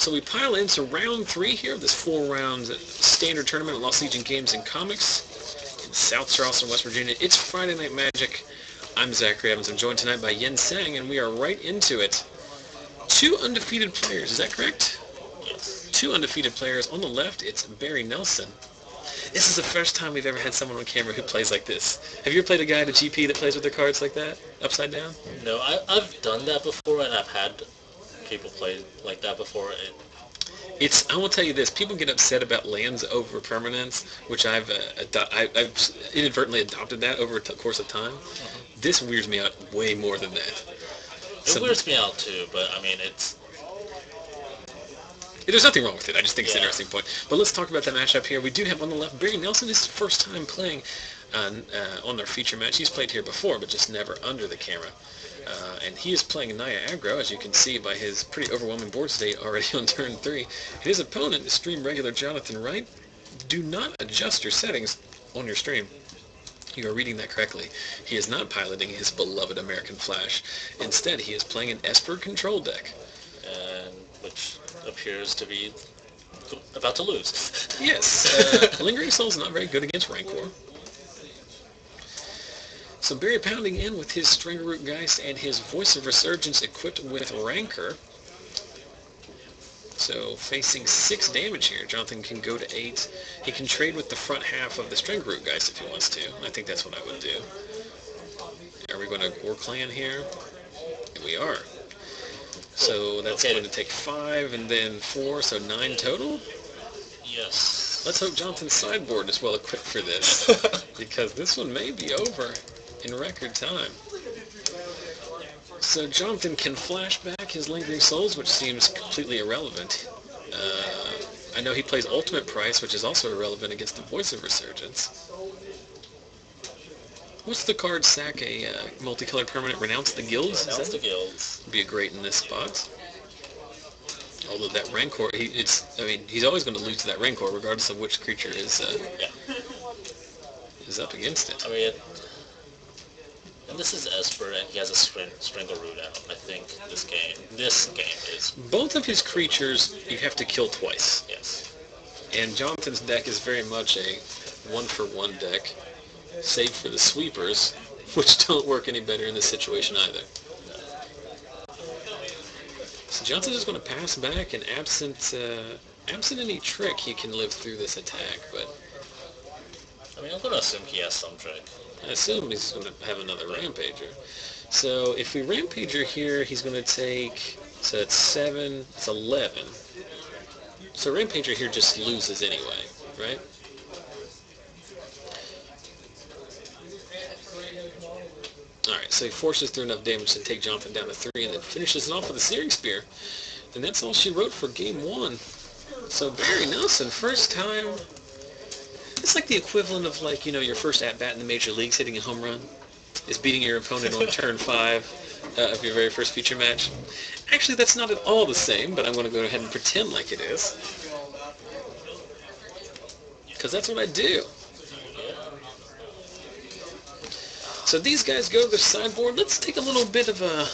So we pile into round 3 here of this 4-round standard tournament at Lost Legion Games and Comics in South Charleston, West Virginia. It's Friday Night Magic. I'm Zachary Evans. I'm joined tonight by Yen Sang, and we are right into it. 2 undefeated players, is that correct? Yes. 2 undefeated players. On the left, it's Barry Nelson. This is the first time we've ever had someone on camera who plays like this. Have you ever played a guy at a GP that plays with their cards like that, upside down? No, I've done that before, and I've had people play like that before. I will tell you this, people get upset about lands over permanents, which I've inadvertently adopted that over the course of time. This weirds me out way more than that. It weirds me out too, but I mean, there's nothing wrong with it. I just think it's an interesting point. But let's talk about that matchup here. We do have on the left Barry Nelson. This is his first time playing on our feature match. He's played here before, but just never under the camera. And he is playing Naya Aggro, as you can see by his pretty overwhelming board state already on turn 3. And his opponent is stream regular Jonathan Wright. Do not adjust your settings on your stream. You are reading that correctly. He is not piloting his beloved American Flash. Instead, he is playing an Esper control deck. Which appears to be about to lose. Yes. Lingering Soul's not very good against Rancor. So Barry pounding in with his Strangerroot Geist and his Voice of Resurgence equipped with Rancor. So facing 6 damage here. Jonathan can go to 8. He can trade with the front half of the Strangerroot Geist if he wants to. I think that's what I would do. Are we going to War Clan here? We are. So that's going to take 5 and then 4, so 9 total? Yes. Let's hope Jonathan's sideboard is well equipped for this, because this one may be over in record time. So Jonathan can flash back his Lingering Souls, which seems completely irrelevant. I know he plays Ultimate Price, which is also irrelevant against the Voice of Resurgence. What's the card sack a multicolored permanent? Renounce the Guilds? Renounce the Guilds. Would be a great in this spot. Although that Rancor, he's always going to lose to that Rancor, regardless of which creature is up against it. I mean, and this is Esper, and he has a Strangerroot out. I think this game is. Both of his creatures you have to kill twice. Yes. And Jonathan's deck is very much a 1-for-1 deck. Save for the sweepers, which don't work any better in this situation either. So Johnson is going to pass back, and absent any trick, he can live through this attack. But I mean, I'm going to assume he has some trick. I assume he's going to have another Rampager. So if we Rampager here, he's going to take. So that's 7. It's 11. So Rampager here just loses anyway, right? Alright, so he forces through enough damage to take Jonathan down to 3 and then finishes it off with a Searing Spear. And that's all she wrote for game 1. So Barry Nelson, first time. It's like the equivalent of your first at-bat in the major leagues hitting a home run. Is beating your opponent on turn 5 of your very first feature match. Actually, that's not at all the same, but I'm going to go ahead and pretend like it is. Because that's what I do. So these guys go to the sideboard. Let's take a little bit of a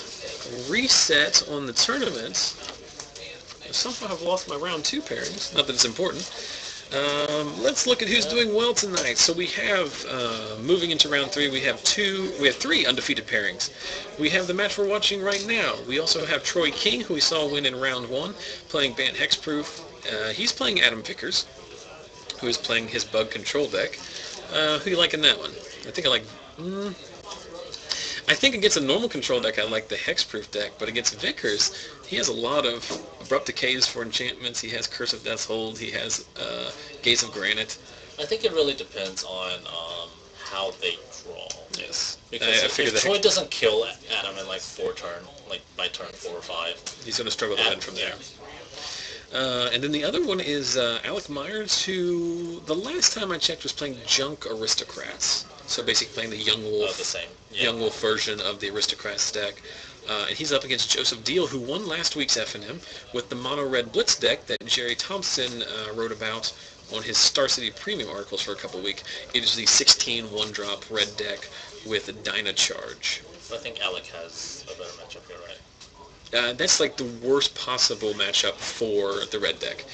reset on the tournament. Somehow I've lost my round 2 pairings. Not that it's important. Let's look at who's doing well tonight. So we have, moving into round 3, we have 3 undefeated pairings. We have the match we're watching right now. We also have Troy King, who we saw win in round 1, playing Bant Hexproof. He's playing Adam Vickers, who is playing his bug control deck. Who do you like in that one? I think against a normal control deck, I like the Hexproof deck, but against Vickers, he has a lot of Abrupt Decays for enchantments. He has Curse of Death's Hold. He has Gaze of Granite. I think it really depends on how they draw. Yes. Because if Troy doesn't kill Adam in by turn 4 or 5, he's going to struggle to win from there. And then the other one is Alec Myers, who the last time I checked was playing Junk Aristocrats. So basically playing the Young Wolf, Young Wolf version of the Aristocrats deck. And he's up against Joseph Deal, who won last week's FNM with the Mono Red Blitz deck that Jerry Thompson wrote about on his Star City Premium articles for a couple of weeks. It is the 16 one-drop red deck with Dyna Charge. I think Alec has a better matchup here, right? That's like the worst possible matchup for the red deck.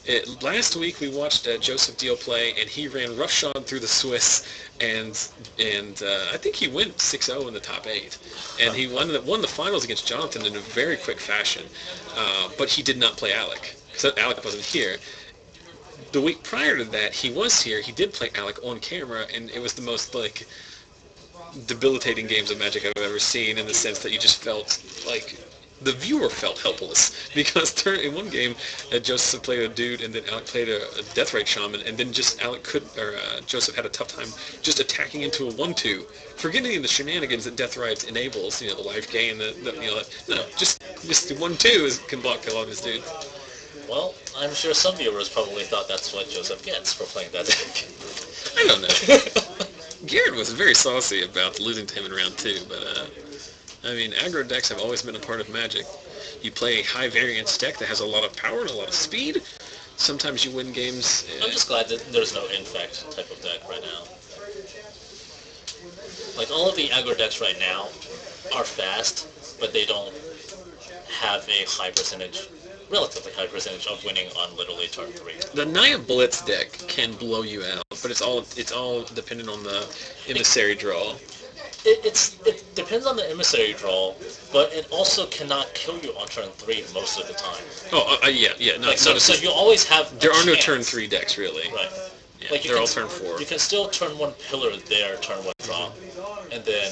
Yeah. Last week we watched Joseph Deal play, and he ran roughshod through the Swiss, and I think he went 6-0 in the top 8, and he won the finals against Jonathan in a very quick fashion. But he did not play Alec, because Alec wasn't here. The week prior to that, he was here. He did play Alec on camera, and it was the most like debilitating games of Magic I've ever seen, in the sense that you just felt like the viewer felt helpless, because in one game Joseph played a dude and then Alec played a Deathrite Shaman, and then just Joseph had a tough time just attacking into a 1-2, forgetting the shenanigans that Deathrite enables, the life gain, just the 1-2 can block a lot of his dude. Well, I'm sure some viewers probably thought that's what Joseph gets for playing that deck. I don't know. Garrett was very saucy about losing to him in round 2, but aggro decks have always been a part of Magic. You play a high variance deck that has a lot of power and a lot of speed. Sometimes you win games. I'm just glad that there's no infect type of deck right now. Like, all of the aggro decks right now are fast, but they don't have a relatively high percentage of winning on literally turn 3. The Naya Blitz deck can blow you out, but it's all dependent on the emissary draw. It depends on the emissary draw, but it also cannot kill you on turn 3 most of the time. Yeah. So you always have there are no turn 3 decks, really. Right. Yeah, they're all turn 4. You can still turn 1 pillar there, turn 1 draw, and then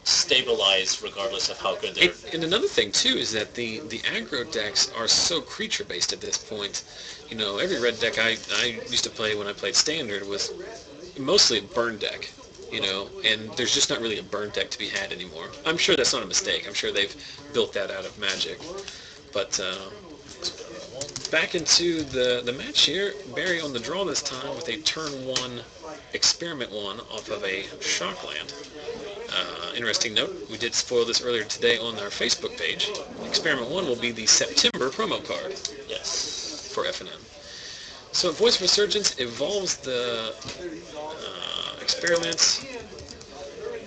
stabilize regardless of how good they're... And another thing, too, is that the aggro decks are so creature-based at this point. Every red deck I used to play when I played Standard was mostly a burn deck. And there's just not really a burn deck to be had anymore. I'm sure that's not a mistake. I'm sure they've built that out of Magic. But back into the match here, Barry on the draw this time with a turn 1 Experiment 1 off of a Shockland. Interesting note, we did spoil this earlier today on our Facebook page. Experiment 1 will be the September promo card. Yes. For FNM. So Voice of Resurgence evolves the experiments,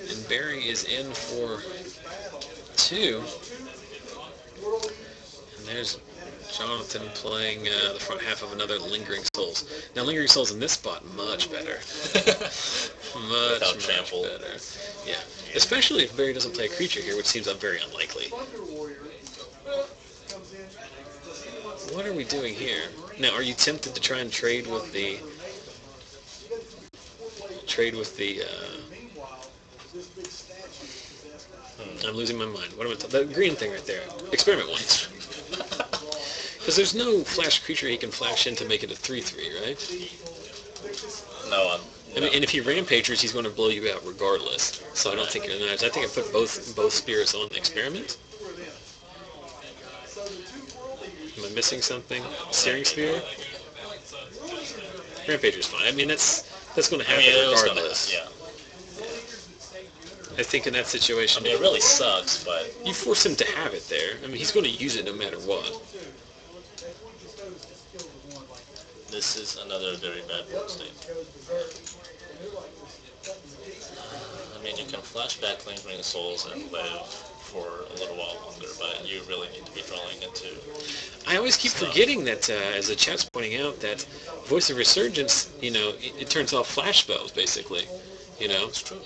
and Barry is in for 2. And there's Jonathan playing the front half of another Lingering Souls. Now, Lingering Souls in this spot, much better. much better. Yeah, especially if Barry doesn't play a creature here, which seems very unlikely. What are we doing here? Now, are you tempted to try and trade with the... I'm losing my mind. What am I talking? The green thing right there. Experiment 1. Because there's no flash creature he can flash in to make it a 3/3, right? No. And if he rampages, he's going to blow you out regardless. So I don't think it matters. I think I put both spirits on the experiment. Am I missing something? Searing Spear? Rampager's fine. That's going to happen regardless. Yeah. I think in that situation... it really sucks, but... You force him to have it there. He's going to use it no matter what. This is another very bad mistake. You can flash back Lingering Souls and live for a little while longer, but you really need to be drawing into... I always keep forgetting that, as the chat's pointing out, that Voice of Resurgence, it turns off flash spells, basically. It's true.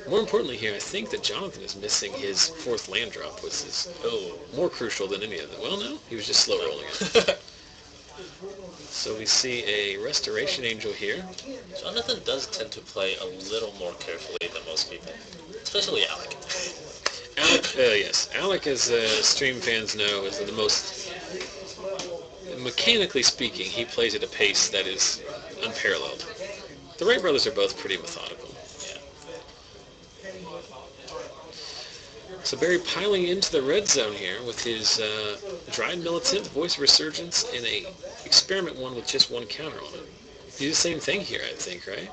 More importantly here, I think that Jonathan is missing his 4th land drop, which is more crucial than any of them. Well, no, he was just slow rolling it. So we see a Restoration Angel here. Jonathan does tend to play a little more carefully than most people, especially Alec. Yes. Alec, as stream fans know, is the most... Mechanically speaking, he plays at a pace that is unparalleled. The Wright brothers are both pretty methodical. So Barry piling into the red zone here with his Dried Militant, Voice of Resurgence, and a Experiment 1 with just 1 counter on it. You do the same thing here, I think, right?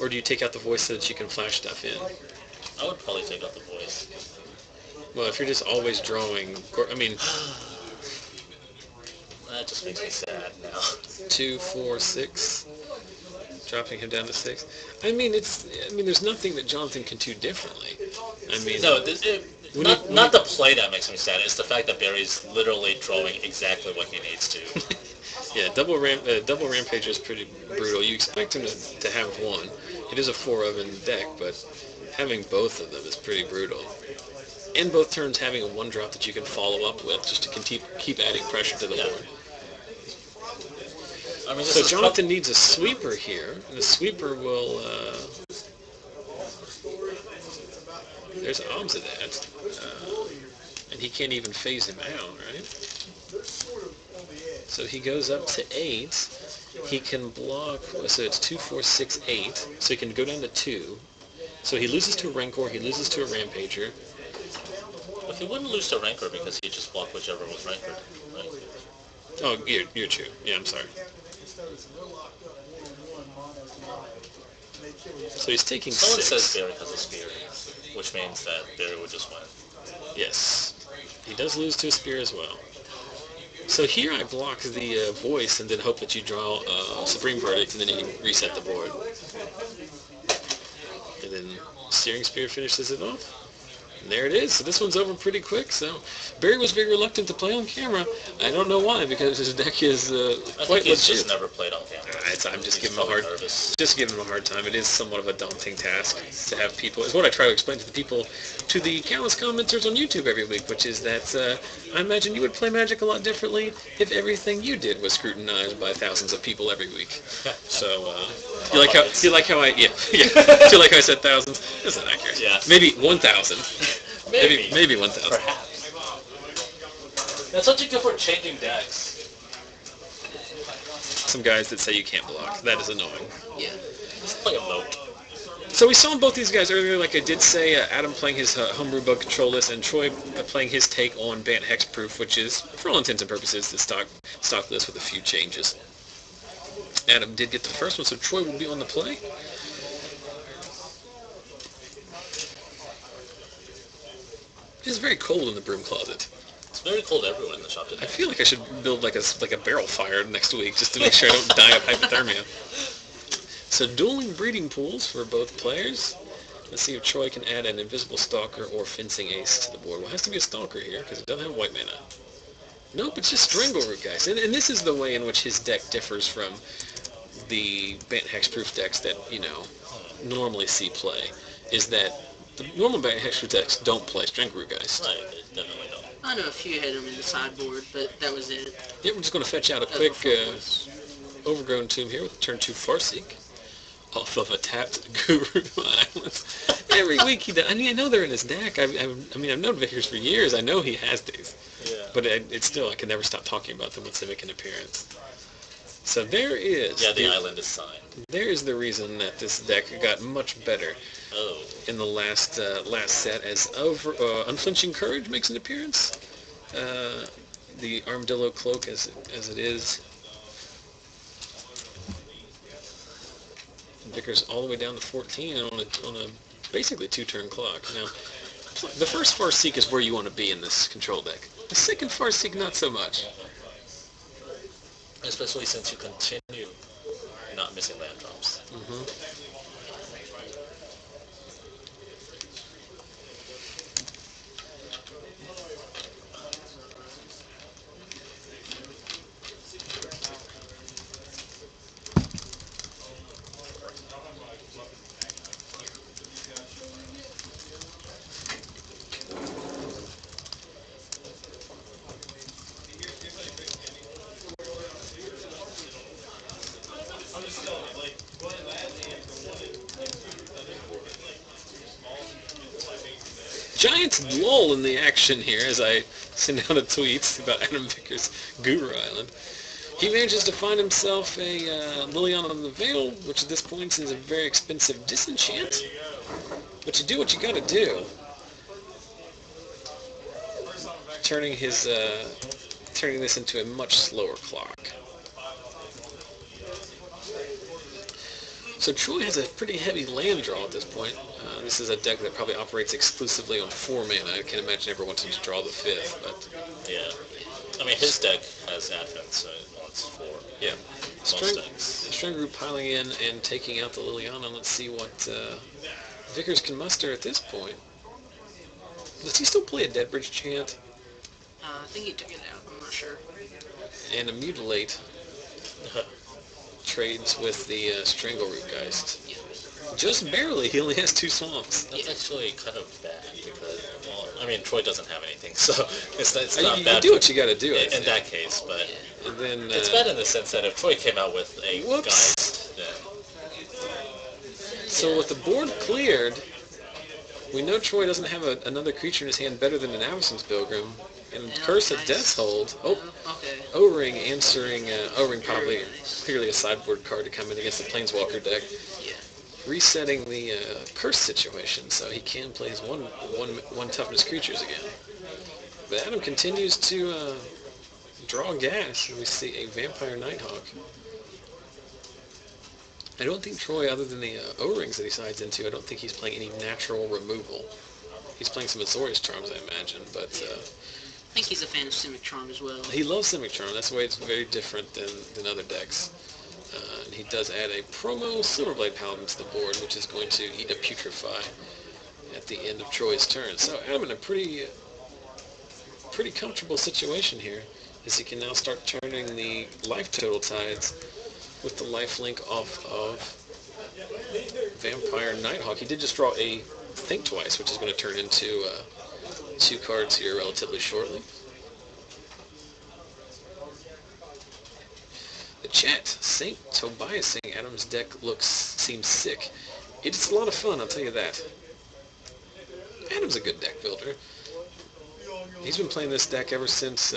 Or do you take out the voice so that you can flash stuff in? I would probably take out the voice. Well, if you're just always drawing... That just makes me sad now. 2, 4, 6... dropping him down to 6. There's nothing that Jonathan can do differently. No, Not the play that makes me sad. It's the fact that Barry's literally drawing exactly what he needs to. Yeah, double rampager is pretty brutal. You expect him to have one. It is a 4 of in the deck, but having both of them is pretty brutal. And both turns having a 1-drop that you can follow up with just to keep adding pressure to the board. I mean, so Jonathan needs a sweeper here, and the sweeper will. There's Obsidat, and he can't even phase him out, right? So he goes up to 8. He can block, so it's 2, 4, 6, 8. So he can go down to 2. So he loses to a Rancor, he loses to a Rampager. But he wouldn't lose to Rancor because he just blocked whichever was Rancor, right? Oh, you're true. Yeah, I'm sorry. So he's taking Someone 6. says Barry has a spear, which means that Barry would just win. Yes. He does lose to a spear as well. So here I block the voice and then hope that you draw Supreme Verdict and then you can reset the board. And then Searing Spear finishes it off. And there it is. So this one's over pretty quick. So Barry was very reluctant to play on camera. I don't know why, because his deck is quite legit. He's just never played on camera. I'm just giving him a hard time. It is somewhat of a daunting task to have people. It's what I try to explain to the people, to the countless commenters on YouTube every week, which is that I imagine you would play Magic a lot differently if everything you did was scrutinized by thousands of people every week. So you like how I do you like how I said thousands? That's not accurate. Yeah. Maybe 1,000. Maybe 1,000. Perhaps. That's such a good for changing decks. Some guys that say you can't block. That is annoying. Yeah. Just play a moat. So we saw both these guys earlier, like I did say, Adam playing his homebrew bug control list, and Troy playing his take on Bant Hexproof, which is, for all intents and purposes, the stock list with a few changes. Adam did get the first one, so Troy will be on the play. It is very cold in the broom closet. It's very cold everywhere in the shop today. I feel like I should build like a barrel fire next week just to make sure I don't die of hypothermia. So dueling breeding pools for both players. Let's see if Troy can add an invisible stalker or fencing ace to the board. Well, it has to be a stalker here because it doesn't have white mana. Nope, it's just Strangleroot, guys. And this is the way in which his deck differs from the Bant Hexproof decks that, normally see play, is that the normal Bant Hexproof decks don't play Strangleroot, guys. Right, they definitely don't. I know a few had them in the sideboard, but that was it. Yeah, we're just going to fetch out a quick Overgrown Tomb here with turn 2 Farseek off of a tapped Gruul Island. Every week he does. I mean, I know they're in his deck. I've known Vickers for years. I know he has these. Yeah. But it's still, I can never stop talking about them once they make an appearance. So there is... Yeah, the island is signed. There is the reason that this deck got much better in the last set, as Unflinching Courage makes an appearance. The Armadillo Cloak, as it is. Vickers all the way down to 14 on a basically 2-turn clock. Now, the first Farseek is where you want to be in this control deck. The second Farseek, not so much. Especially since you continue not missing land drops. Mm-hmm. Giants lull in the action here as I send out a tweet about Adam Vickers' Guru Island. He manages to find himself a Liliana of the Veil, which at this point is a very expensive disenchant. But you do what you gotta do. Turning this into a much slower clock. So Troy has a pretty heavy land draw at this point. This is a deck that probably operates exclusively on 4 mana. I can't imagine ever wanting to draw the 5th, but... Yeah. I mean, his deck has Advent, so it wants 4. Yeah. Strangleroot piling in and taking out the Liliana. Let's see what Vickers can muster at this point. Does he still play a Deadbridge Chant I think he took it out. I'm not sure. and a Mutilate trades with the Strangleroot Geist? Yeah. Just barely. He only has 2 swamps. That's actually kind of bad because, well, I mean, Troy doesn't have anything, so it's not You bad. do what you got to do. in that case, but And then it's bad in the sense that if Troy came out with a Whoops. Geist, then so with the board cleared, we know Troy doesn't have another creature in his hand better than an Avacyn's Pilgrim. And Curse of Nice. Death's Hold. Oh, Okay. O-Ring answering, O-Ring probably Very nice. clearly a sideboard card to come in against the Planeswalker deck. Yeah. Resetting the Curse situation, so he can play his one toughness creatures again. But Adam continues to draw gas, and we see a Vampire Nighthawk. I don't think Troy, other than the O-Rings that he sides into, I don't think he's playing any natural removal. He's playing some Azorius Charms, I imagine, but I think he's a fan of Simic Charm as well. he loves Simic Charm. That's why it's very different than other decks. And he does add a promo Silverblade Paladin to the board, which is going to eat a Putrefy at the end of Troy's turn. So Adam in a pretty comfortable situation here, as he can now start turning the life total tides with the lifelink off of Vampire Nighthawk. He did just draw a Think Twice, which is going to turn into 2 cards here relatively shortly. The chat, St. Tobias saying Adam's deck seems sick. It's a lot of fun, I'll tell you that. Adam's a good deck builder. He's been playing this deck ever since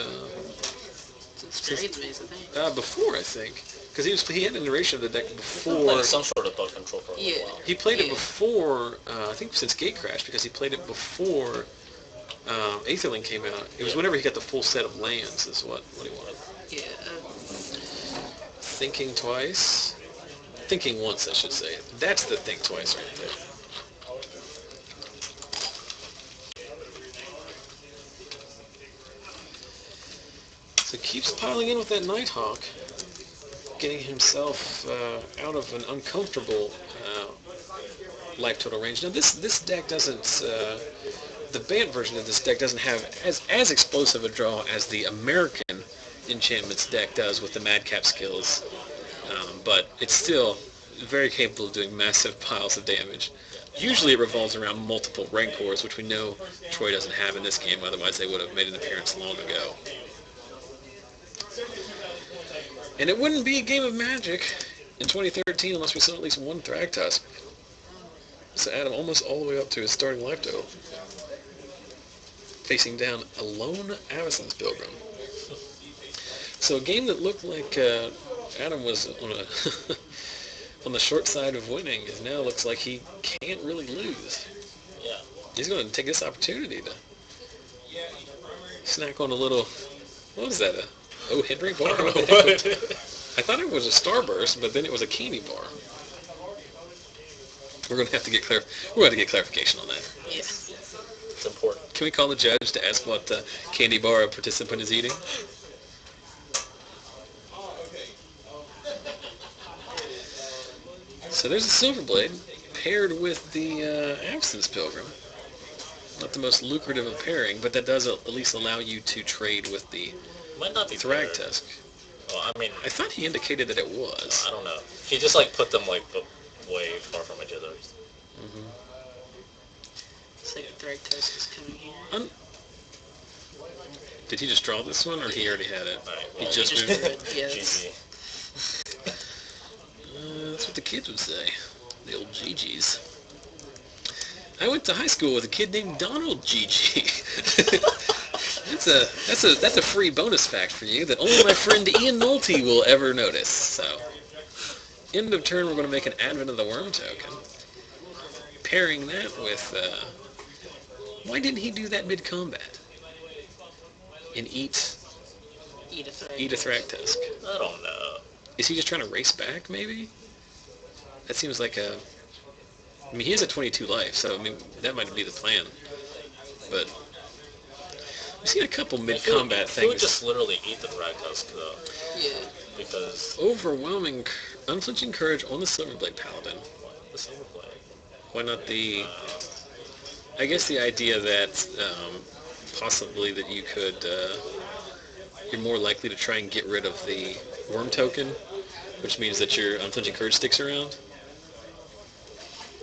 Since Grades Maze, I think. before, I think, because he had an iteration of the deck before. playing some sort of bug control for a Yeah. while. He played it before, I think since Gatecrash, because he played it before Aetherling came out. It was whenever he got the full set of lands, is what he wanted. Yeah. Thinking twice. Thinking once, I should say. That's the think twice right there. So keeps piling in with that Nighthawk, getting himself out of an uncomfortable life total range. Now this deck doesn't, the Bant version of this deck doesn't have as explosive a draw as the American Enchantments deck does with the Madcap skills, but it's still very capable of doing massive piles of damage. Usually it revolves around multiple Rancors, which we know Troy doesn't have in this game, otherwise they would have made an appearance long ago. And it wouldn't be a game of Magic in 2013 unless we saw at least one Thragtusk. So Adam almost all the way up to his starting life total, facing down a lone Avacyn's Pilgrim. So a game that looked like Adam was on on the short side of winning, it now looks like he can't really lose. Yeah. He's going to take this opportunity to snack on a little, what was that, Henry bar? I thought it was a Starburst, but then it was a candy bar. We're going to have to get clarification on that. Yeah. It's important. Can we call the judge to ask what candy bar a participant is eating? So there's a Silverblade paired with the Avacyn's Pilgrim. Not the most lucrative of pairing, but that does at least allow you to trade with the Might not be Thragtusk. Well, I mean, I thought he indicated that it was. I don't know. He just put them way far from each other. Mm-hmm. It's like Thragtusk is coming here. Did he just draw this one, or he already had it? Right, He well, just he moved just it. drew it. Yeah, GG. That's what the kids would say. The old GGs. I went to high school with a kid named Donald GG. That's a free bonus fact for you that only my friend Ian Nolte will ever notice. So, end of turn, we're going to make an Advent of the Worm token. Pairing that with, why didn't he do that mid-combat? And eat Eat a Thragtusk. I don't know. Is he just trying to race back, maybe? That seems like a... I mean, he has a 22 life, so, I mean, that might be the plan. But we've seen a couple mid-combat He would things. just literally eat the Thragtusk, though. Yeah. Because... Overwhelming, unflinching courage on the Silverblade Paladin. The Silverblade. Why not the I guess the idea that possibly that you could, you're more likely to try and get rid of the worm token, which means that your unflinching courage sticks around.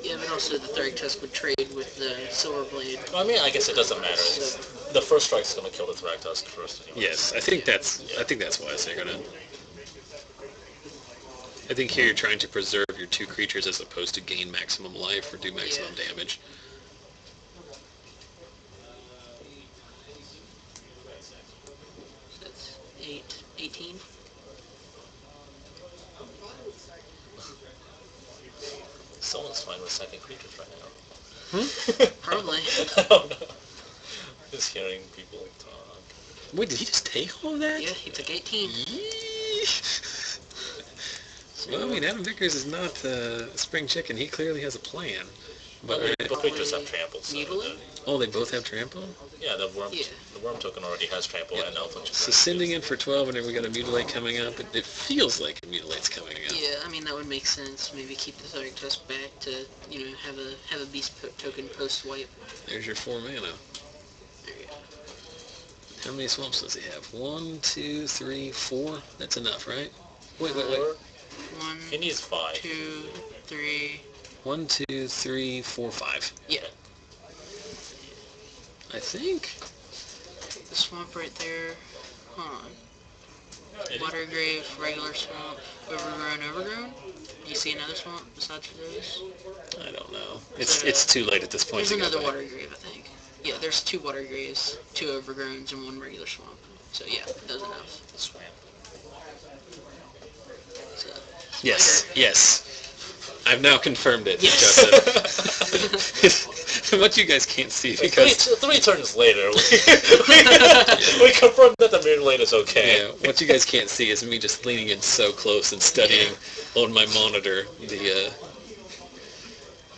Yeah, but also the Theric Tusk would trade with the Silver Blade. Well, I mean, I guess it doesn't matter. So, The first strike's going to kill the Theric Tusk first. Anyway. Yes, I think that's why they're gonna. I think here you're trying to preserve your two creatures as opposed to gain maximum life or do maximum damage. so that's 18. Someone's fine with second creatures right now. Probably. I don't know. Just hearing people talk. Wait, did he just take all of that? Yeah, he took 18. Yee. Well, I mean, Adam Vickers is not a spring chicken. He clearly has a plan. But Both creatures have trample. So Mutilate? oh, they both have trample? yeah, the worm token already has trample and alpha. So sending in for 12, and then we got a mutilate coming up. It feels like a mutilate's coming up. Yeah, I mean that would make sense. Maybe keep the Theric Tusk back to, have a beast token post wipe. There's your 4 mana. There you go. How many swamps does he have? 1, 2, 3, 4? That's enough, right? Wait. 1, He needs 5. 2, 3. 1, 2, 3, 4, 5. Yeah. I think. The swamp right there. Hold on. Watergrave, regular swamp, overgrown. Do you see another swamp besides for those? I don't know. It's too late at this point. There's to go another back. watergrave, I think. Yeah, there's 2 watergraves, 2 overgrowns, and 1 regular swamp. So yeah, that's enough. Swamp. So, Yes. I've now confirmed it, Yes. Joseph. What you guys can't see because... Three turns later, we confirmed that the mutilate is okay. Yeah, what you guys can't see is me just leaning in so close and studying on my monitor the...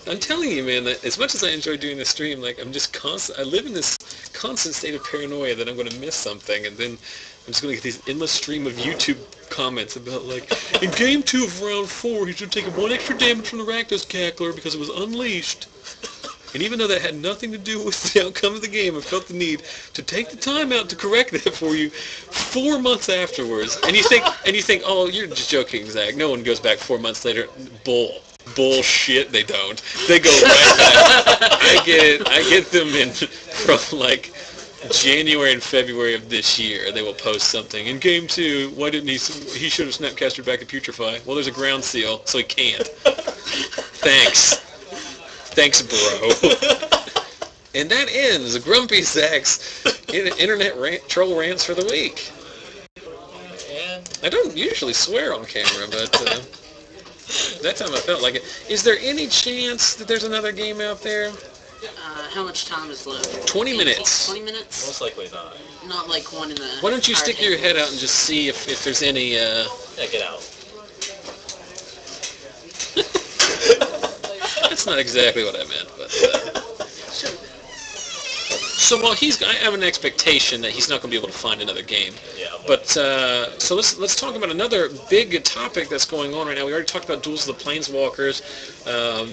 I'm telling you, man, that as much as I enjoy doing the stream, like, I'm just I live in this constant state of paranoia that I'm going to miss something, and then I'm just going to get these endless stream of YouTube comments about, like, in game 2 of round 4, he should have taken 1 extra damage from the Rakdos Cackler because it was unleashed. And even though that had nothing to do with the outcome of the game, I felt the need to take the time out to correct that for you 4 months afterwards. And you think, oh, you're just joking, Zach. No one goes back 4 months later. Bullshit, they don't. They go right back. I get them in from, like, January and February of this year. They will post something. In game 2, why didn't he should have snapcastered back to Putrefy. Well, there's a ground seal, so he can't. Thanks, bro. And that ends Grumpy Zach's internet troll rants for the week. And I don't usually swear on camera, but that time I felt like it. Is there any chance that there's another game out there? how much time is left? 20 minutes. 20 minutes? Most likely not. Not like one in the... Why don't you stick your head out and just see if there's any... Yeah, get out. That's not exactly what I meant, but... So while I have an expectation that he's not going to be able to find another game. Yeah. But so let's talk about another big topic that's going on right now. We already talked about Duels of the Planeswalkers,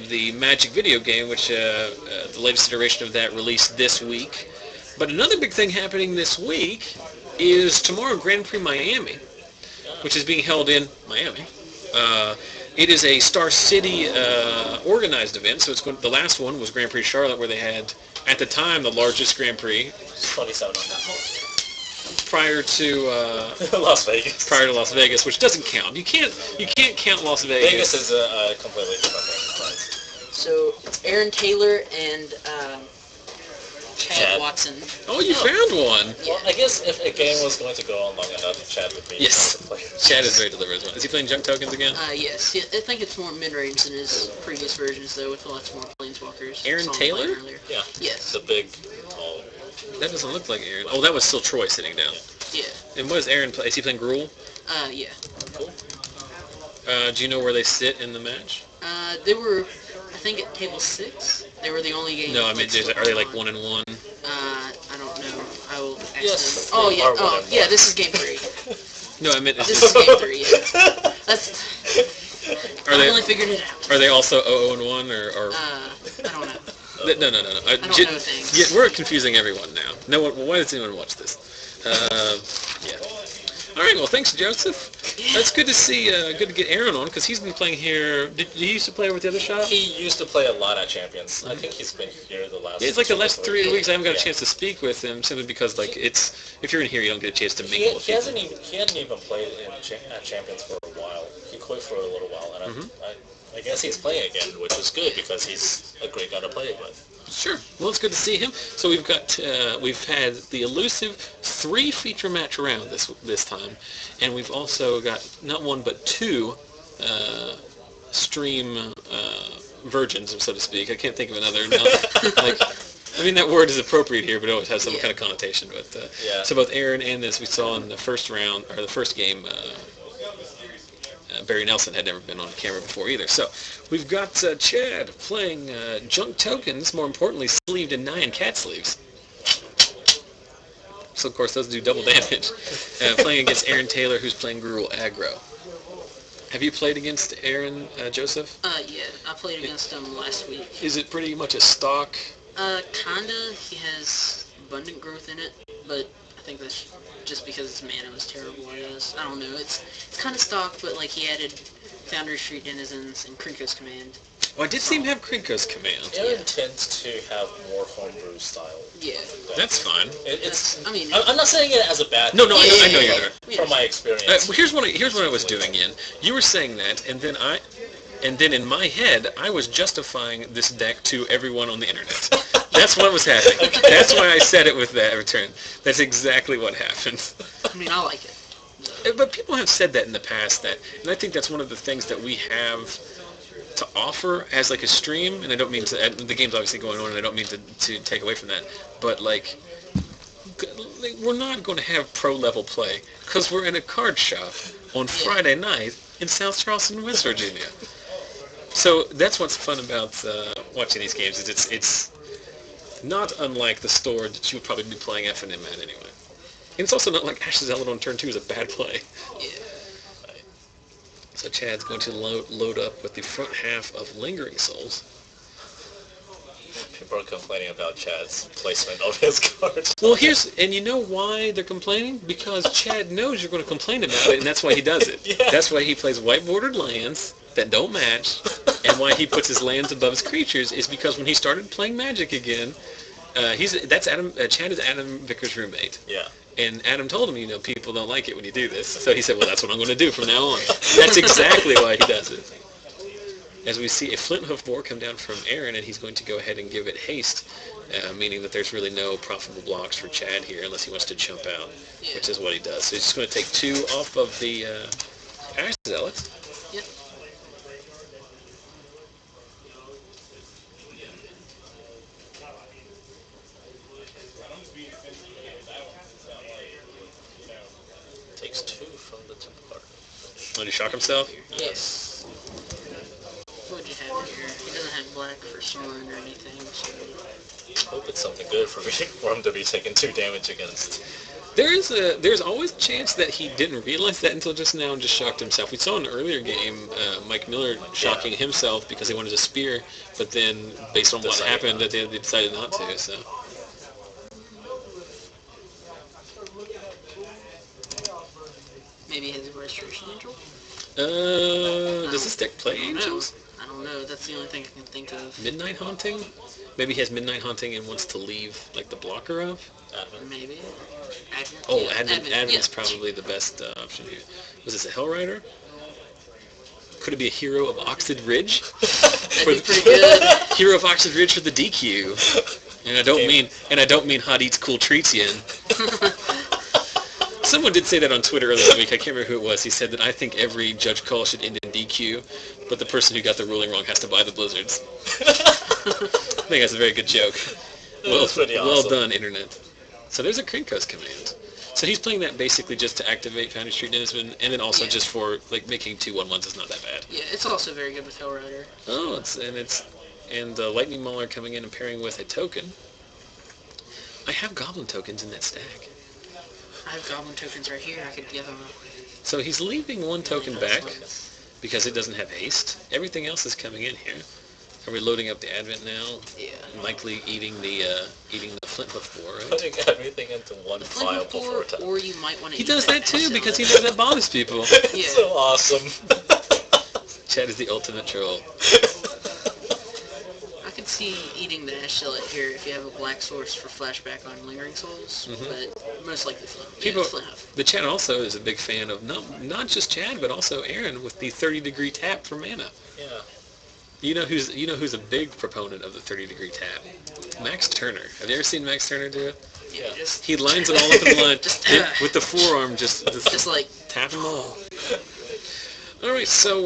the Magic video game, which the latest iteration of that released this week. But another big thing happening this week is tomorrow Grand Prix Miami, which is being held in Miami. It is a Star City organized event, so the last one was Grand Prix Charlotte, where they had, at the time, the largest Grand Prix. 27 on that Prior to Las Vegas. Prior to Las Vegas, which doesn't count. You can't count Las Vegas. Vegas is a completely different price. So Aaron Taylor and Chad Watson. Oh, you found one. Well, I guess if a game was going to go on long enough, Chad would be Yes. one of the players. Chad is very deliberate. Is he playing junk tokens again? Yes. Yeah, I think it's more mid-range than his previous versions, though, with lots more planeswalkers. Aaron Saw him Taylor? playing earlier. Yeah. Yes. The big... Oh, That doesn't look like Aaron. Oh, that was still Troy sitting down. Yeah. And what is Aaron play? Is he playing Gruul? Yeah. cool. Do you know where they sit in the match? They were, I think, at table 6. They were the only game. No, I mean, are they like 1-1? I don't know. I will ask Yes, them. Oh, they yeah. are Oh, 1-1. yeah, this is game 3. No, I meant... This is game 3, yeah. I Are they only figured it out. Are they also 0-1 or? I don't know. No. I don't know things. Yeah, we're confusing everyone now. No one. Why does anyone watch this? Yeah. All right. Well, thanks, Joseph. Yeah. That's good to see. Good to get Aaron on because he's been playing here. Did he used to play with the other shop? He used to play a lot at Champions. I think he's been here the last. Yeah, it's like the 2 to last 3 3 weeks I haven't got a Yeah. chance to speak with him simply because like it's if you're in here you don't get a chance to mingle with He people. hadn't even played at Champions for a while. He quit for a little while, and I guess he's playing again, which is good because he's a great guy to play with. Sure. Well, it's good to see him. So we've had the elusive 3 feature match round this time, and we've also got not 1 but 2 stream virgins, so to speak. I can't think of another. I mean that word is appropriate here, but it always has some kind of connotation. But Yeah. So both Aaron and this we saw in the first round or the first game. Barry Nelson had never been on camera before either. So we've got Chad playing junk tokens, more importantly sleeved in Nyan cat sleeves. So of course those do double damage. Playing against Aaron Taylor who's playing Gruul Aggro. Have you played against Aaron, Joseph? Yeah, I played against him last week. Is it pretty much a stock? Kinda. He has abundant growth in it, but I think that's just because his mana was terrible, I guess. I don't know. It's kind of stock, but like he added Foundry Street Denizens and Krinko's Command. Oh, I did see him have Krinko's Command. Aaron tends to have more homebrew style. Yeah. That's fine. I'm not saying it as a bad thing. No, I know you're not. From my experience. Here's what I was doing, Ian. You were saying that, and then in my head, I was justifying this deck to everyone on the internet. That's what was happening. Okay. That's why I said it with that return. That's exactly what happened. I mean, I like it. But people have said that in the past, and I think that's one of the things that we have to offer as like a stream, and I don't mean to, the game's obviously going on, and I don't mean to take away from that, but like, we're not going to have pro-level play, because we're in a card shop on Friday night in South Charleston, West Virginia. So that's what's fun about watching these games, is it's not unlike the store that you would probably be playing FNM at anyway. And it's also not like Ashes Zealot on turn 2 is a bad play. Yeah. So Chad's going to load up with the front half of Lingering Souls. People are complaining about Chad's placement of his cards. Well, and you know why they're complaining? Because Chad knows you're going to complain about it, and that's why he does it. Yeah. That's why he plays white-bordered lands that don't match, and why he puts his lands above his creatures is because when he started playing Magic again, Chad is Adam Vickers' roommate. Yeah. And Adam told him, people don't like it when you do this. So he said, well, that's what I'm going to do from now on. That's exactly why he does it. As we see a Flint Hoof Boar come down from Aaron, and he's going to go ahead and give it haste, meaning that there's really no profitable blocks for Chad here unless he wants to jump out, which is what he does. So he's just going to take 2 off of the Ash Zealots. Yep. Takes 2 from the Templar. Did he shock himself? Yes. What would you have here? He doesn't have black for Soren or anything, so... Hope it's something good for him to be taking 2 damage against. There's always a chance that he didn't realize that until just now and just shocked himself. We saw in an earlier game Mike Miller shocking himself because he wanted to spear, but then based on what happened, that they decided not to. So. Maybe his Restoration Angel? Does this deck play I don't angels? know. I don't know. That's the only thing I can think of. Midnight Haunting? Maybe he has Midnight Haunting and wants to leave like the blocker of? Advent. Maybe. Advent. Oh, Yeah, Advent's yeah. probably the best option here. Was this a Hellrider? Could it be a Hero of Oxid Ridge? That'd be pretty good. Hero of Oxid Ridge for the DQ. And I don't mean Hot Eats Cool Treats Yen. Someone did say that on Twitter earlier this week. I can't remember who it was. He said that I think every judge call should end in DQ, but the person who got the ruling wrong has to buy the Blizzards. I think that's a very good joke. Well done, Internet. So there's a Krinko's Command. So he's playing that basically just to activate Foundry Street Denizen, and then also just for like making 2/1/1s is not that bad. Yeah, it's also very good with Hellrider. Oh, and Lightning Mauler coming in and pairing with a token. I have Goblin tokens in that stack. I have Goblin tokens right here. I could give him. So he's leaving 1 token back because it doesn't have haste. Everything else is coming in here. Are we loading up the Advent now? Yeah. Likely eating the flint hoof boar, right? Putting everything into one The file flint before boar, time. or you might want to. He does that too because he knows that bothers people. Yeah. So awesome. Chad is the ultimate troll. I could see eating the ash shillet here if you have a black source for flashback on Lingering Souls, but most likely flint. People, Yeah, flint hoof. but Chad also is a big fan of not just Chad but also Aaron with the 30-degree tap for mana. Yeah. You know who's a big proponent of the 30-degree tap? Max Turner. Have you ever seen Max Turner do it? Yeah. Just He lines it all up in the line Just, with the forearm, just like tap them all. All right, so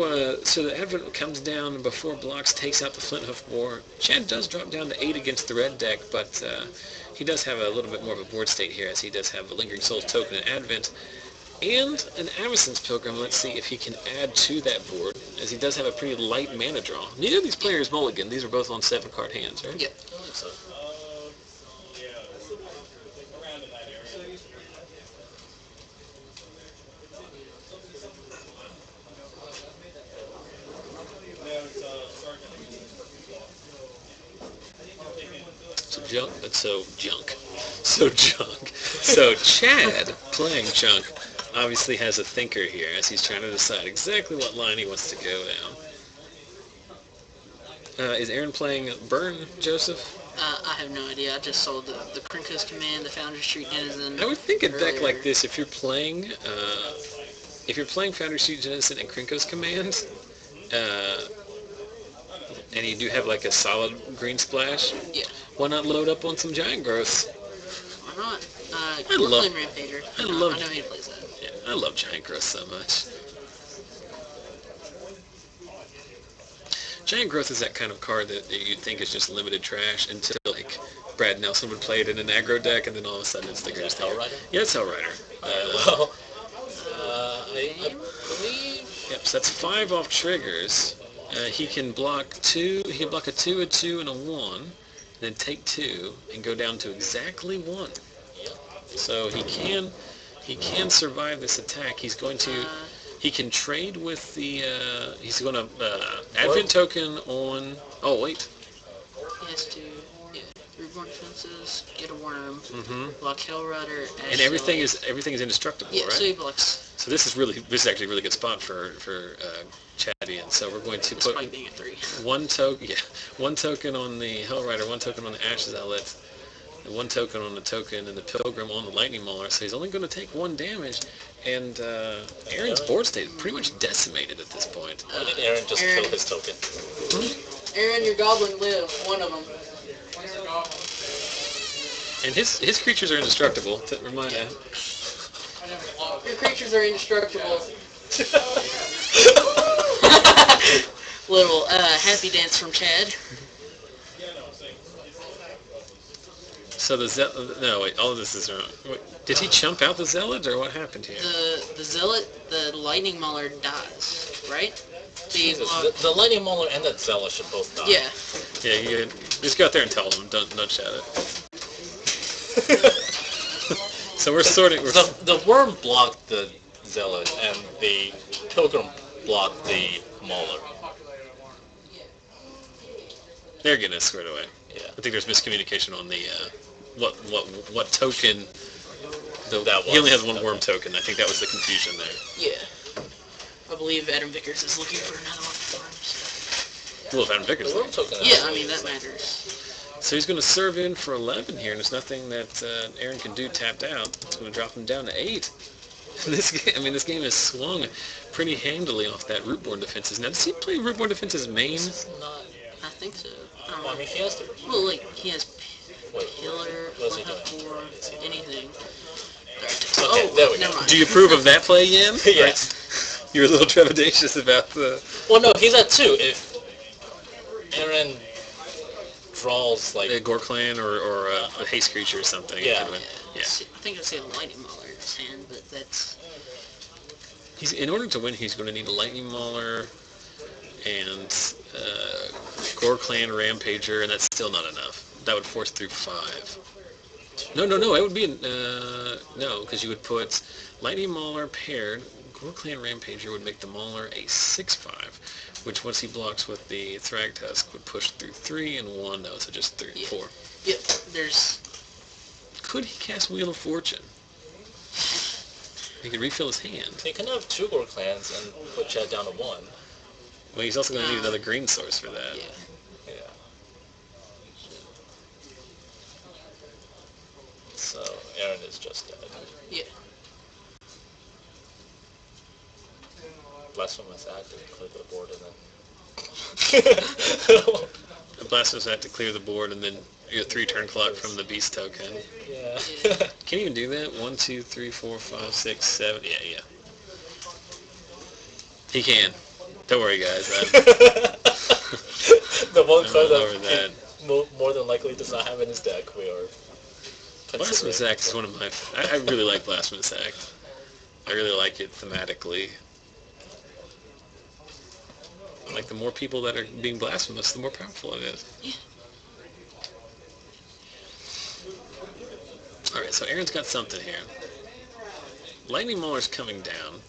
the Advent comes down and before blocks takes out the Flint Hoof Boar. Chad does drop down to 8 against the red deck, but he does have a little bit more of a board state here, as he does have a Lingering Souls token and Advent. And an Avacyn's Pilgrim. Let's see if he can add to that board, as he does have a pretty light mana draw. Neither of these players mulligan. These are both on 7-card hands, right? Yep. So, So Chad, playing Junk, obviously has a thinker here as he's trying to decide exactly what line he wants to go down. Is Aaron playing Burn, Joseph? I have no idea. I just saw the Krinkos Command, the Foundry Street Denizen. I would think a deck earlier. like this, if you're playing Foundry Street Denizen and Krinkos Command, and you do have like a solid green splash, Yeah. why not load up on some Giant Growth? Why not? I love- Brooklyn Rampager. I I love- know he plays that. Yeah, I love Giant Growth so much. Giant Growth is that kind of card that you'd think is just limited trash until like Brad Nelson would play it in an aggro deck, and then all of a sudden it's the greatest thing. Hellrider? Yeah, it's Hellrider. well, I believe... Yep, so that's 5 off triggers. He can block 2. He can block a 2, a 2, and a 1, then take 2 and go down to exactly 1. Yep. So he can survive this attack. He's going to. He can trade with the. He's going to Advent token on. Oh wait. He has to Reborn Defenses, get a Worm, Mm-hmm. block Hellrider, Ash And everything Shillet. is indestructible, Yeah, right? so he blocks, So this is actually a really good spot for Chaddy, and so we're going to put despite being a 3. one token on the Hellrider, one token on the Ash Zealot, and one token on the token and the Pilgrim on the Lightning Mauler. So he's only going to take 1 damage, and Aaron's board state is pretty much decimated at this point. Why did Aaron just Aaron. kill his token? Aaron, your Goblin live, one of them. And his creatures are indestructible. To remind you. Your creatures are indestructible. Little happy dance from Chad. So no wait, all of this is wrong. Wait, did he chump out the Zealot, or what happened here? The Zealot, the Lightning Mauler dies, right? Jesus, the Lightning Mauler and that Zealot should both die. Yeah. Yeah, you just go out there and tell them. Don't shout it. So we're sorting. The Worm blocked the Zealot, and the Pilgrim blocked the Mauler. They're getting it squared away. Yeah. I think there's miscommunication on the what token. That He only has 1 worm token. I think that was the confusion there. Yeah. I believe Adam Vickers is looking for another one for him. So. Well, if Adam Vickers. The Worm token. Yeah, I mean, that matters. So he's going to serve in for 11 here, and there's nothing that Aaron can do tapped out. It's going to drop him down to 8. This game has swung pretty handily off that Rootborn Defenses. Now, does he play Rootborn Defenses main? This is not... I think so. I mean, he has to... Well, like, he has Wait, Pillar, what is he Flint Hoof, anything. Okay, there we go. Never mind. Do you approve of that play again? Yes. You're a little trepidatious about the... Well, no, he's at 2. If Aaron draws, like... A Gore Clan or a haste creature or something. Yeah. Yeah. I think I'd say a Lightning Mauler in his hand, but that's... In order to win, he's going to need a Lightning Mauler and Gore Clan Rampager, and that's still not enough. That would force through 5. No, it would be... no, because you would put Lightning Mauler paired... Gore Clan Rampager would make the Mauler a 6/5, which once he blocks with the Thragtusk would push through 3 and 1. No, so just 3 and 4. Yep, there's... Could he cast Wheel of Fortune? He could refill his hand. He can have 2 Gore Clans and put Chad down to 1. Well, he's also going to need another green source for that. Yeah. So, Aaron is just dead. Yeah. Blasphemous Act to clear the board and then... A Blasphemous Act to clear the board and then your 3-turn clock from the beast token. Yeah. Can you even do that? 1, 2, 3, 4, 5, 6, 7. Yeah. He can. Don't worry, guys. The one card that more than likely does not have in his deck, we are... Blasphemous Act is one of my... I really like Blasphemous Act. I really like it thematically. Like, the more people that are being blasphemous, the more powerful it is. Yeah. Alright, so Aaron's got something here. Lightning Mauler's coming down.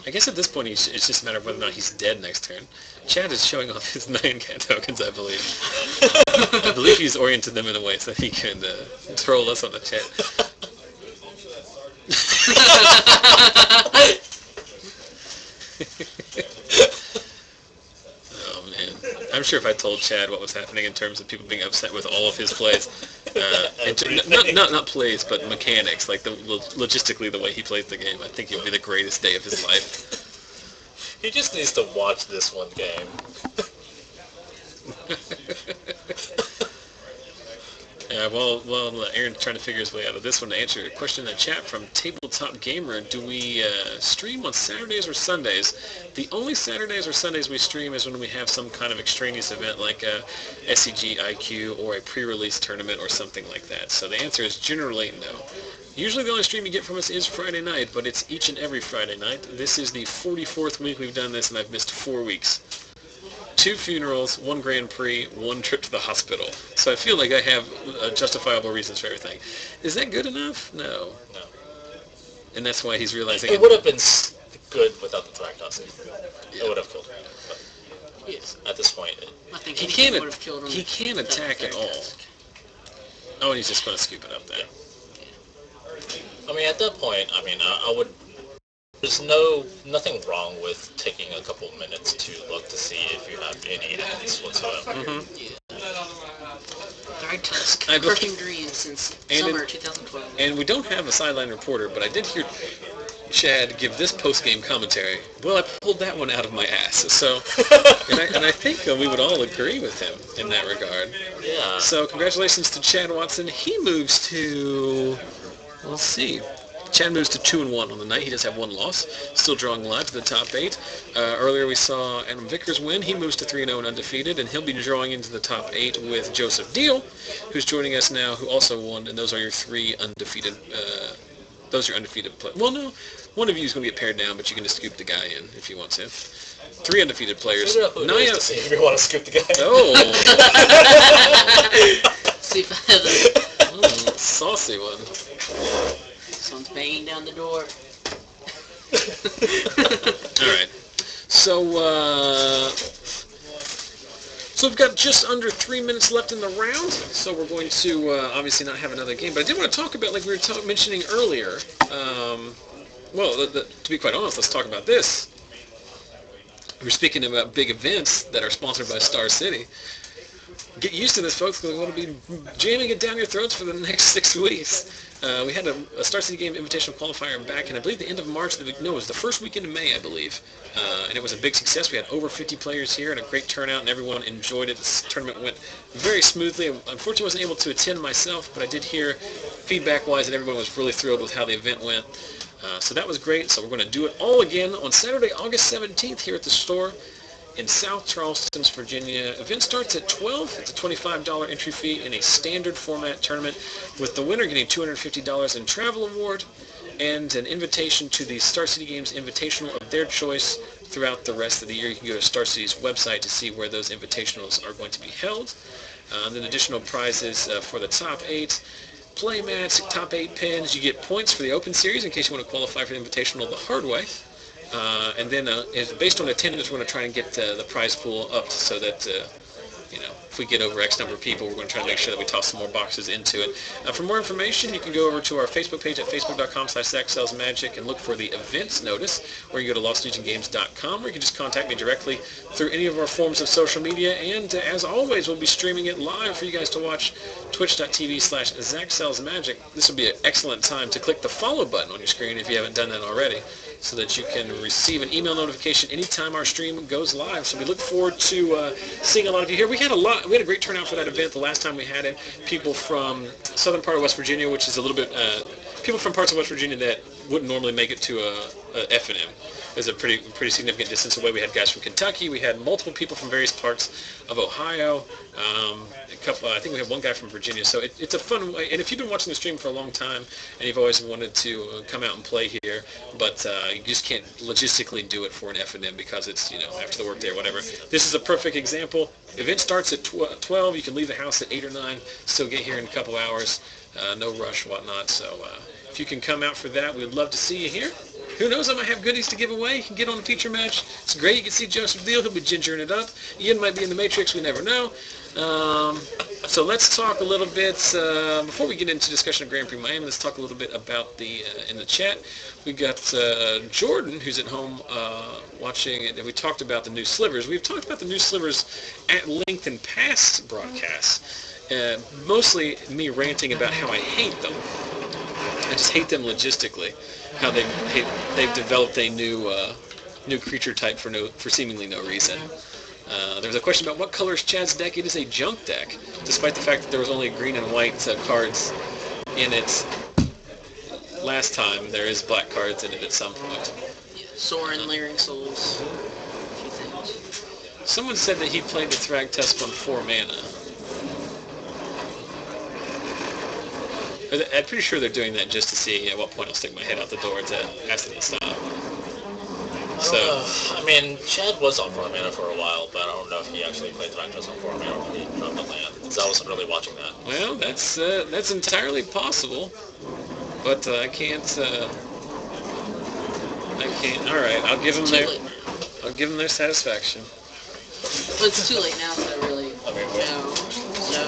I guess at this point it's just a matter of whether or not he's dead next turn. Chad is showing off his 9-cat tokens, I believe. I believe he's oriented them in a way so he can troll us on the chat. Oh man, I'm sure if I told Chad what was happening in terms of people being upset with all of his plays, not plays, but mechanics, like logistically the way he plays the game, I think it would be the greatest day of his life. He just needs to watch this one game. While Aaron's trying to figure his way out of this one, to answer a question in the chat from Tabletop Gamer, do we stream on Saturdays or Sundays? The only Saturdays or Sundays we stream is when we have some kind of extraneous event like a SCG IQ or a pre-release tournament or something like that. So the answer is generally no. Usually the only stream you get from us is Friday night, but it's each and every Friday night. This is the 44th week we've done this, and I've missed 4 weeks. 2 funerals, 1 Grand Prix, 1 trip to the hospital. So I feel like I have justifiable reasons for everything. Is that good enough? No. No. And that's why he's realizing... It would have been good without the Thragtusk. Yeah. It would have killed him. But Yes. at this point, I think He anything can't, would have killed him. he can't attack at all. Oh, and he's just going to scoop it up there. I mean, at that point, I would... There's nothing wrong with taking a couple minutes to look to see if you have any hands whatsoever. Mm-hmm. Tusk, I believe- crushing dreams since And summer it- 2012. And we don't have a sideline reporter, but I did hear Chad give this post-game commentary. Well, I pulled that one out of my ass. So, and I think we would all agree with him in that regard. Yeah. So congratulations to Chad Watson. He moves to, let's see, Chad moves to 2-1 on the night. He does have 1 loss, still drawing live to the top 8. Earlier we saw Adam Vickers win. He moves to 3-0 and undefeated, and he'll be drawing into the top 8 with Joseph Deal, who's joining us now, who also won, and those are your 3 undefeated, those are undefeated players. Well, no, one of you is going to get paired down, but you can just scoop the guy in if you want to. 3 undefeated players. Figure out who it is to see if you want to scoop the guy. Oh. See if I have a... Saucy one. Someone's banging down the door. Alright. So we've got just under 3 minutes left in the round, so we're going to obviously not have another game. But I did want to talk about, like we were mentioning earlier, to be quite honest, let's talk about this. We're speaking about big events that are sponsored by Star City. Get used to this, folks, because we're going to be jamming it down your throats for the next 6 weeks. We had a Star City Game Invitational Qualifier back in, I believe, the end of March. It was the first weekend of May, I believe. And it was a big success. We had over 50 players here and a great turnout, and everyone enjoyed it. This tournament went very smoothly. Unfortunately, I wasn't able to attend myself, but I did hear feedback-wise that everyone was really thrilled with how the event went. So that was great. So we're going to do it all again on Saturday, August 17th here at the store in South Charleston, Virginia. Event starts at 12. It's a $25 entry fee in a standard format tournament, with the winner getting $250 in travel award and an invitation to the Star City Games Invitational of their choice throughout the rest of the year. You can go to Star City's website to see where those invitationals are going to be held. And then additional prizes for the top 8. Play mats, top 8 pins. You get points for the Open Series in case you want to qualify for the Invitational the hard way. And then based on attendance, we're going to try and get the prize pool up so that if we get over X number of people, we're going to try to make sure that we toss some more boxes into it. For more information, you can go over to our Facebook page at facebook.com/ZachSellsMagic and look for the events notice, or you can go to LostLegionGames.com, or you can just contact me directly through any of our forms of social media. And as always, we'll be streaming it live for you guys to watch, twitch.tv/ZachSellsMagic. This will be an excellent time to click the follow button on your screen if you haven't done that already, so that you can receive an email notification anytime our stream goes live. So we look forward to seeing a lot of you here. We had a great turnout for that event the last time we had it. People from southern part of West Virginia, which is a little bit, people from parts of West Virginia that wouldn't normally make it to a FNM. It's a pretty significant distance away. We had guys from Kentucky. We had multiple people from various parts of Ohio. I think we have one guy from Virginia. So it's a fun way. And if you've been watching the stream for a long time and you've always wanted to come out and play here, but you just can't logistically do it for an FNM because it's after the work day or whatever. This is a perfect example. Event starts at 12. You can leave the house at 8 or 9. Still get here in a couple hours. No rush, whatnot. So if you can come out for that, we'd love to see you here. Who knows, I might have goodies to give away. You can get on a feature match. It's great. You can see Joseph Deal. He'll be gingering it up. Ian might be in the Matrix. We never know. So let's talk a little bit, before we get into discussion of Grand Prix Miami, let's talk a little bit about in the chat. We got Jordan, who's at home watching it, and we talked about the new slivers. We've talked about the new slivers at length in past broadcasts. Mostly me ranting about how I hate them. I just hate them logistically. How they've developed a new creature type for seemingly no reason. There was a question about what color is Chad's deck. It is a junk deck, despite the fact that there was only green and white cards in it last time. There is black cards in it at some point. Yeah, Sorin, Leering Souls, a few things. Someone said that he played the Thragtusk on 4 mana. I'm pretty sure they're doing that just to see at what point I'll stick my head out the door to ask them to stop. I mean, Chad was on 4 mana for a while, but I don't know if he actually played Thragtusk on 4 mana when he dropped the land, because I wasn't really watching that. Well, that's entirely possible, but I can't. All right, I'll give them their satisfaction. Well, it's too late now to really. No.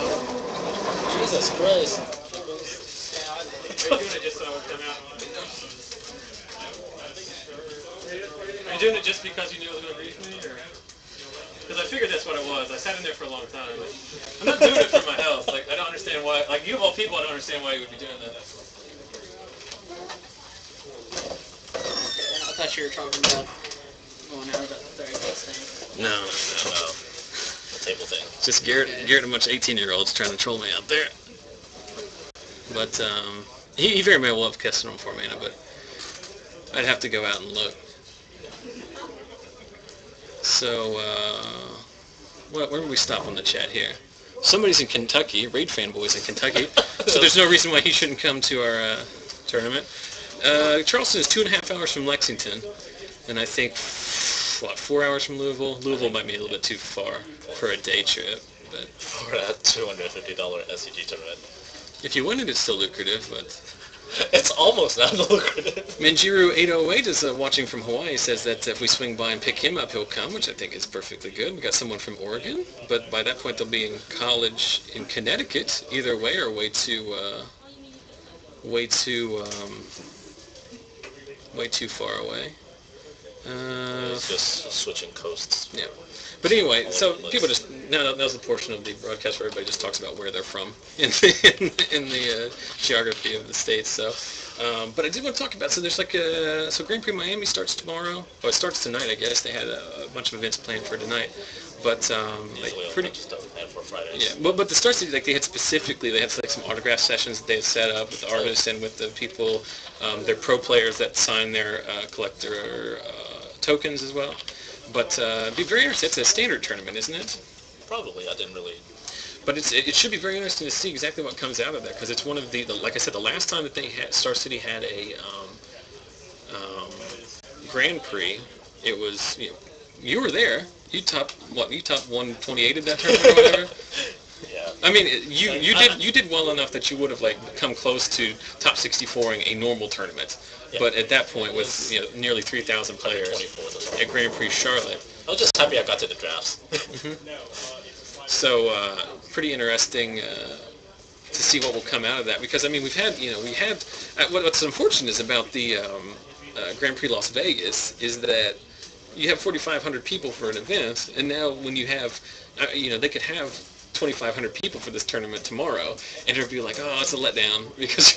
Jesus Christ. Are you doing it just so I would come out? Are you doing it just because you knew it was going to brief me, or? Because I figured that's what it was. I sat in there for a long time. I'm not doing it for my health. Like, I don't understand why. Like, you of all people, I don't understand why you would be doing that. I thought you were talking about going out of the Therapeutics thing. No. The table thing. It's just Garrett and a bunch of 18-year-olds trying to troll me out there. But he very may well have casted on 4 mana, but I'd have to go out and look. So, where did we stop on the chat here? Somebody's in Kentucky. Raid fanboy's in Kentucky. So there's no reason why he shouldn't come to our tournament. Charleston is 2.5 hours from Lexington, and I think 4 hours from Louisville. Louisville might be a little bit too far for a day trip, but For that $250 SCG tournament. If you win it, it's still lucrative. But It's almost not lucrative. Manjiru808 is watching from Hawaii. Says that if we swing by and pick him up, he'll come, which I think is perfectly good. We got someone from Oregon, but by that point they'll be in college in Connecticut. Either way, or way too far away. It's just switching coasts. Yeah. But anyway, so people just now now's the portion of the broadcast where everybody just talks about where they're from in the geography of the states. So, but I did want to talk about, so there's so Grand Prix Miami starts tomorrow. Well, it starts tonight, I guess. They had a bunch of events planned for tonight, but Pretty bunch of stuff planned for Fridays. yeah. But the Star City, they had some autograph sessions that they had set up with the artists and with the people, their pro players that sign their collector tokens as well. But it'd be very interesting. It's a standard tournament, isn't it? Probably. I didn't really. But it should be very interesting to see exactly what comes out of that, because it's one of the like I said, the last time that Star City had a Grand Prix, it was you were there. You topped 128 of that tournament or whatever. Yeah. I mean, you did well enough that you would have come close to top 64ing a normal tournament, but at that point with nearly 3,000 players at Grand Prix Charlotte. I was just happy I got to the drafts. So pretty interesting to see what will come out of that, because I mean we had what's unfortunate is about the Grand Prix Las Vegas is that you have 4,500 people for an event, and now when you have they could have 2,500 people for this tournament tomorrow, and it'll be like, oh, it's a letdown because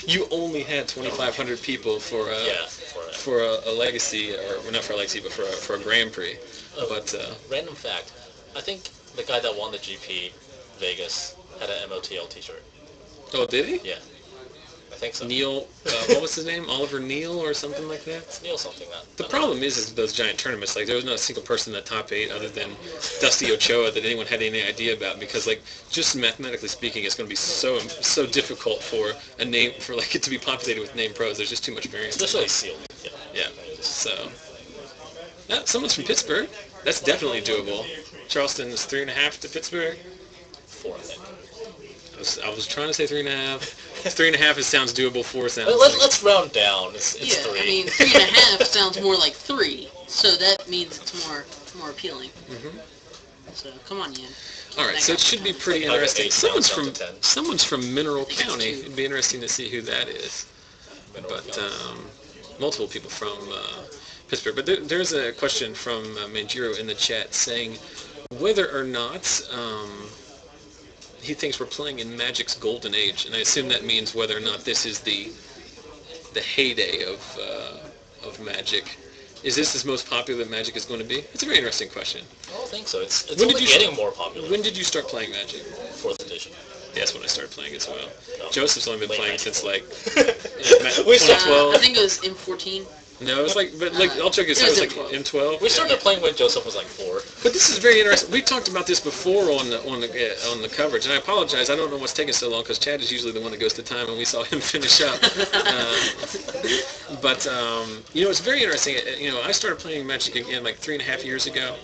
you only had 2,500 people for a legacy, or not for a legacy, but for a Grand Prix. But random fact, I think the guy that won the GP Vegas had an MOTL T-shirt. Oh, did he? Yeah, I think so. Neil, what was his name? Oliver Neal or something like that? It's Neil something. The problem is those giant tournaments, there was not a single person in the top 8 other than Dusty Ochoa that anyone had any idea about, because just mathematically speaking, it's going to be so difficult for a name it to be populated with named pros. There's just too much variance. Especially sealed. Yeah. So someone's from Pittsburgh. That's definitely doable. Charleston is 3.5 to Pittsburgh. 4, I think. I was trying to say 3.5. 3.5 sounds doable. 4 sounds. Let's round down. It's 3. I mean 3.5 sounds more like 3, so that means it's more appealing. Mm-hmm. So come on, Ian. All right, so it should be pretty interesting. Someone's from Mineral County. It'd be interesting to see who that is. But multiple people from Pittsburgh. But there's a question from Manjiro in the chat saying whether or not he thinks we're playing in Magic's golden age, and I assume that means whether or not this is the heyday of Magic. Is this as most popular that Magic is going to be? It's a very interesting question. I don't think so. It's only getting more popular. When did you start playing Magic? 4th edition. Yeah, that's when I started playing as well. No. Joseph's only been playing since 2012. I think it was M14. No, it was I'll check it. It was M12. We started playing when Joseph was 4. But this is very interesting. We talked about this before on the coverage, and I apologize. I don't know what's taking so long because Chad is usually the one that goes to time, and we saw him finish up. It's very interesting. I started playing Magic again 3.5 years ago.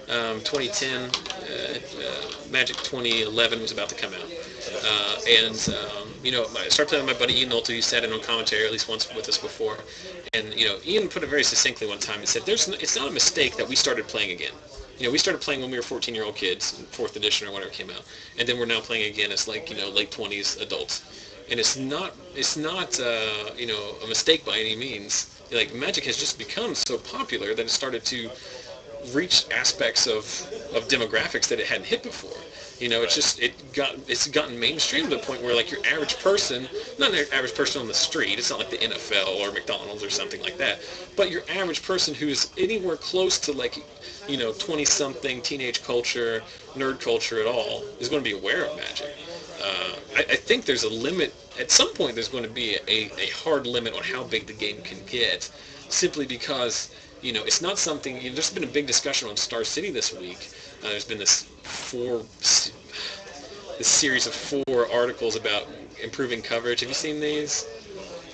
2010, Magic 2011 was about to come out. I started playing with my buddy Ian Nolte, who sat in on commentary at least once with us before. And, Ian put it very succinctly one time and said, it's not a mistake that we started playing again. We started playing when we were 14-year-old kids, 4th edition or whatever came out. And then we're now playing again as late 20s adults. And it's not a mistake by any means. Magic has just become so popular that it started to reach aspects of demographics that it hadn't hit before. It's gotten mainstream to the point where your average person, not an average person on the street, it's not like the NFL or McDonald's or something like that, but your average person who's anywhere close to 20-something teenage culture, nerd culture at all, is going to be aware of Magic. I think there's a limit. At some point there's going to be a hard limit on how big the game can get, simply because it's not something. There's been a big discussion on Star City this week. There's been this series of 4 articles about improving coverage. Have you seen these?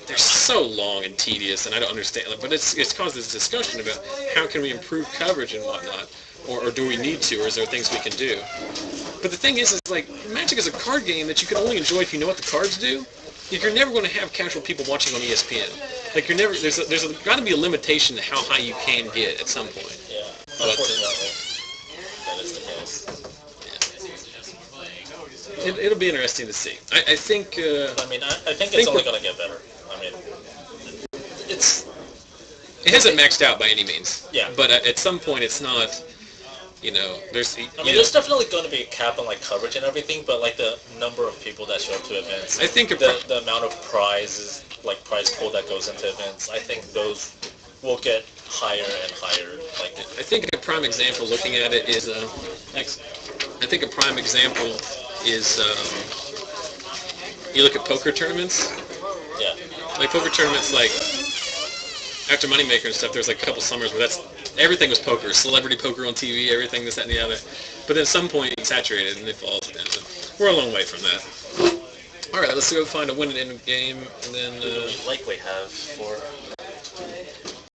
They're so long and tedious, and I don't understand. But it's caused this discussion about how can we improve coverage and whatnot, or do we need to, or is there things we can do? But the thing is Magic is a card game that you can only enjoy if you know what the cards do. You're never going to have casual people watching on ESPN. There's got to be a limitation to how high you can get at some point. Yeah, unfortunately, that is the case. Yeah. It'll be interesting to see. I think. I think it's only going to get better. It hasn't maxed out by any means. Yeah. But at some point, it's not. There's. There's definitely going to be a cap on coverage and everything, but the number of people that show up to events, I think the amount of prizes, prize pool that goes into events, I think those will get higher and higher. I think a prime example, looking at it, is I think a prime example is you look at poker tournaments. Yeah. Poker tournaments, after Moneymaker and stuff, there was a couple summers where everything was poker, celebrity poker on TV, everything, this, that, and the other. But then at some point, it's saturated and it falls down. So we're a long way from that. All right, let's go find a win and end game, and then we likely have for